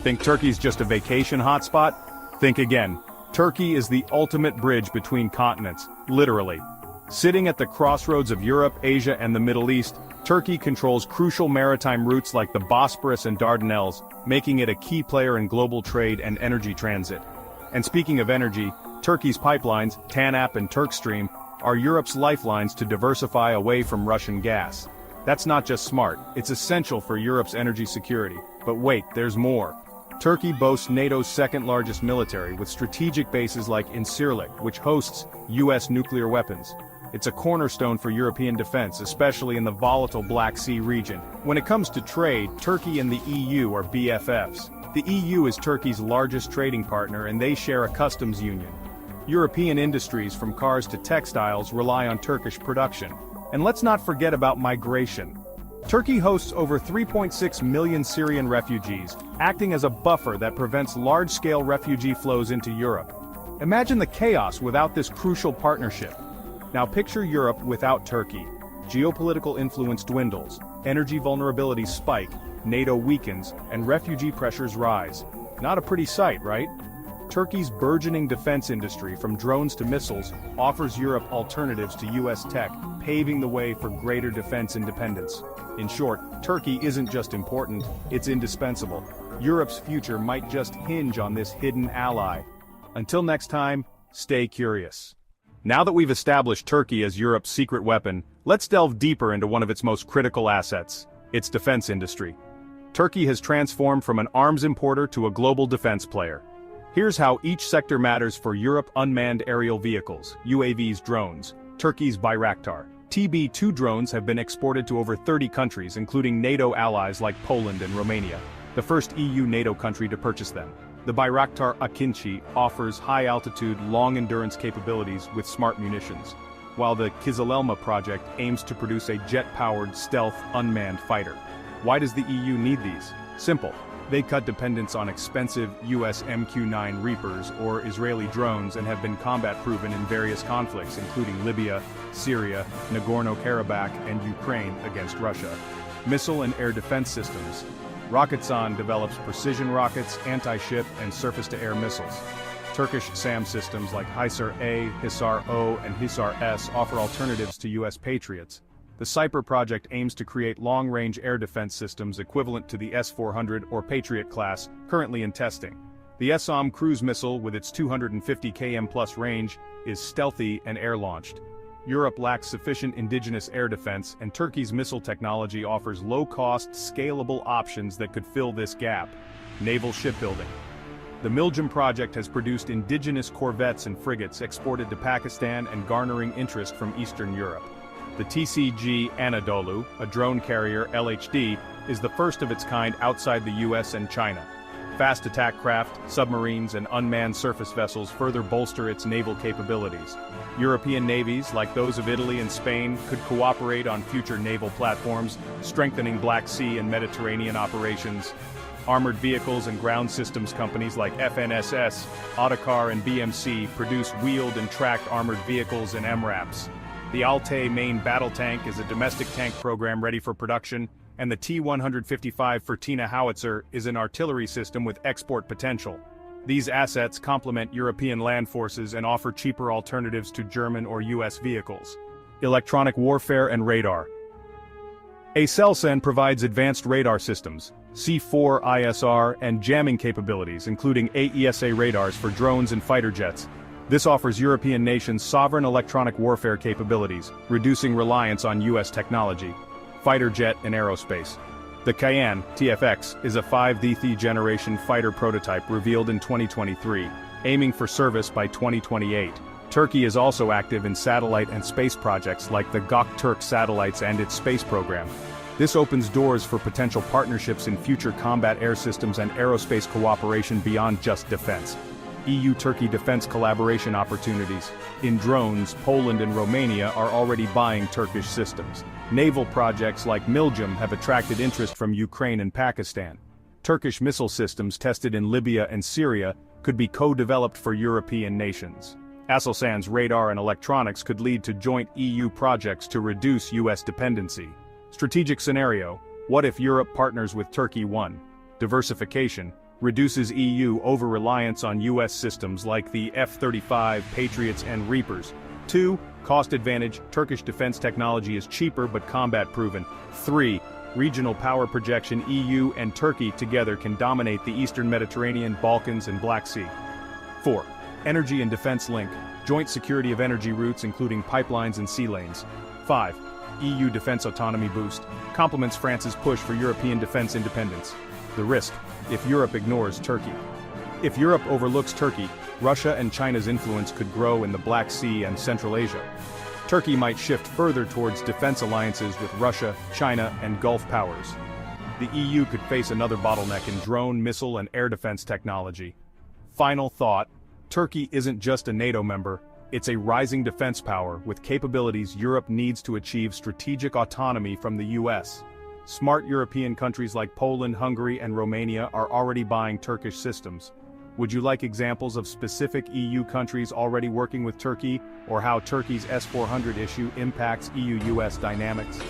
Think Turkey's just a vacation hotspot? Think again. Turkey is the ultimate bridge between continents, literally. Sitting at the crossroads of Europe, Asia, and the Middle East, Turkey controls crucial maritime routes like the Bosporus and Dardanelles, making it a key player in global trade and energy transit. And speaking of energy, Turkey's pipelines, TANAP and Turkstream, are Europe's lifelines to diversify away from Russian gas. That's not just smart, it's essential for Europe's energy security. But wait, there's more. Turkey boasts NATO's second-largest military with strategic bases like Incirlik, which hosts US nuclear weapons. It's a cornerstone for European defense, especially in the volatile Black Sea region. When it comes to trade, Turkey and the EU are BFFs. The EU is Turkey's largest trading partner and they share a customs union. European industries from cars to textiles rely on Turkish production. And let's not forget about migration. Turkey hosts over 3.6 million Syrian refugees, acting as a buffer that prevents large-scale refugee flows into Europe. Imagine the chaos without this crucial partnership. Now picture Europe without Turkey. Geopolitical influence dwindles, energy vulnerabilities spike, NATO weakens, and refugee pressures rise. Not a pretty sight, right? Turkey's burgeoning defense industry, from drones to missiles, offers Europe alternatives to US tech, paving the way for greater defense independence. In short, Turkey isn't just important, it's indispensable. Europe's future might just hinge on this hidden ally. Until next time, stay curious. Now that we've established Turkey as Europe's secret weapon, let's delve deeper into one of its most critical assets, its defense industry. Turkey has transformed from an arms importer to a global defense player. Here's how each sector matters for Europe: unmanned aerial vehicles, UAVs, drones. Turkey's Bayraktar TB2 drones have been exported to over 30 countries, including NATO allies like Poland and Romania, the first EU NATO country to purchase them. The Bayraktar Akinci offers high-altitude, long-endurance capabilities with smart munitions, while the Kızılelma project aims to produce a jet-powered, stealth, unmanned fighter. Why does the EU need these? Simple. They cut dependence on expensive US MQ-9 Reapers or Israeli drones and have been combat-proven in various conflicts, including Libya, Syria, Nagorno-Karabakh, and Ukraine against Russia. Missile and air defense systems. Roketsan develops precision rockets, anti-ship, and surface-to-air missiles. Turkish SAM systems like Hisar-A, Hisar-O, and Hisar-S offer alternatives to US Patriots. The Cyper project aims to create long-range air defense systems equivalent to the S-400 or Patriot class, currently in testing. The SOM cruise missile, with its 250 km+ range, is stealthy and air-launched. Europe lacks sufficient indigenous air defense, and Turkey's missile technology offers low-cost, scalable options that could fill this gap. Naval shipbuilding. The Miljum project has produced indigenous corvettes and frigates exported to Pakistan and garnering interest from Eastern Europe. The TCG Anadolu, a drone carrier LHD, is the first of its kind outside the US and China. Fast attack craft, submarines, and unmanned surface vessels further bolster its naval capabilities. European navies, like those of Italy and Spain, could cooperate on future naval platforms, strengthening Black Sea and Mediterranean operations. Armored vehicles and ground systems companies like FNSS, Otokar, and BMC produce wheeled and tracked armored vehicles and MRAPs. The Altay main battle tank is a domestic tank program ready for production, and the T-155 Fırtına howitzer is an artillery system with export potential. These assets complement European land forces and offer cheaper alternatives to German or US vehicles. Electronic warfare and radar. Aselsan provides advanced radar systems, C4 ISR, and jamming capabilities, including AESA radars for drones and fighter jets. This offers European nations sovereign electronic warfare capabilities, reducing reliance on US technology. Fighter jet and aerospace. The Cayenne, TFX, is a 5th generation fighter prototype revealed in 2023, aiming for service by 2028. Turkey is also active in satellite and space projects like the Göktürk satellites and its space program. This opens doors for potential partnerships in future combat air systems and aerospace cooperation beyond just defense. EU-Turkey defense collaboration opportunities. In drones, Poland and Romania are already buying Turkish systems. Naval projects like Miljum have attracted interest from Ukraine and Pakistan. Turkish missile systems tested in Libya and Syria could be co-developed for European nations. Aselsan's radar and electronics could lead to joint EU projects to reduce US dependency. Strategic scenario: what if Europe partners with Turkey? 1. Diversification. reduces EU over-reliance on US systems like the F-35, Patriots and Reapers. 2. Cost advantage, Turkish defense technology is cheaper but combat-proven. 3. Regional power projection, EU and Turkey together can dominate the Eastern Mediterranean, Balkans and Black Sea. 4. Energy and defense link, joint security of energy routes including pipelines and sea lanes. 5. EU defense autonomy boost, complements France's push for European defense independence. The risk, if Europe ignores Turkey. If Europe overlooks Turkey, Russia and China's influence could grow in the Black Sea and Central Asia. Turkey might shift further towards defense alliances with Russia, China, and Gulf powers. The EU could face another bottleneck in drone, missile, and air defense technology. Final thought, Turkey isn't just a NATO member, it's a rising defense power with capabilities Europe needs to achieve strategic autonomy from the US. Smart European countries like Poland, Hungary, and Romania are already buying Turkish systems. Would you like examples of specific EU countries already working with Turkey, or how Turkey's S-400 issue impacts EU-US dynamics?